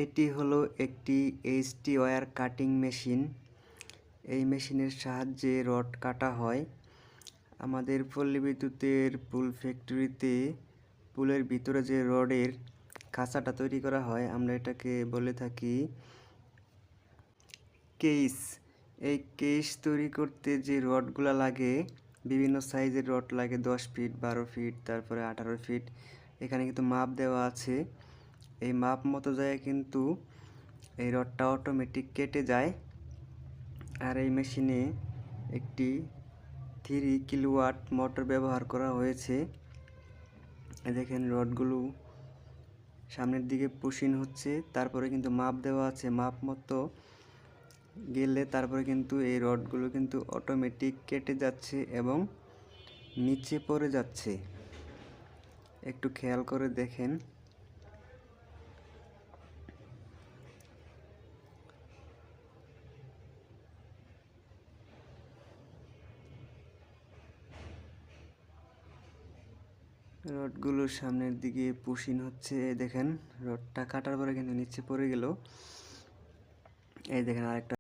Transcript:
এটি হলো একটি এইচটি ওয়্যার কাটিং মেশিন। এই মেশিনের সাহায্যে রড কাটা হয়। আমাদের পল্লী বিদ্যুতের পুল ফ্যাক্টরিতে পুলের ভিতরে যে রডের খাঁচাটা তৈরি করা হয় আমরা এটাকে বলে থাকি কেইস। এই কেইস তৈরি করতে যে রডগুলা লাগে, বিভিন্ন সাইজের রড লাগে, 10 ফিট, 12 ফিট, তারপরে 18 ফিট। এখানে কিন্তু মাপ দেওয়া আছে। এই মাপ মতো জায়গায় কিন্তু এই রডটা অটোমেটিক কেটে যায়। আর এই মেশিনে একটি 3 কিলোওয়াট মোটর ব্যবহার করা হয়েছে। দেখেন রডগুলো সামনের দিকে পুশিং হচ্ছে, তারপরে কিন্তু মাপ দেওয়া আছে। মাপ মতো গেলে তারপরে কিন্তু এই রডগুলো কিন্তু অটোমেটিক কেটে যাচ্ছে এবং নিচে পড়ে যাচ্ছে। একটু খেয়াল করে দেখেন। রডগুলো সামনের দিকে পুশিং হচ্ছে। দেখেন রডটা কাটার পরে কিন্তু নিচে পড়ে গেল। এই দেখেন আরেকটা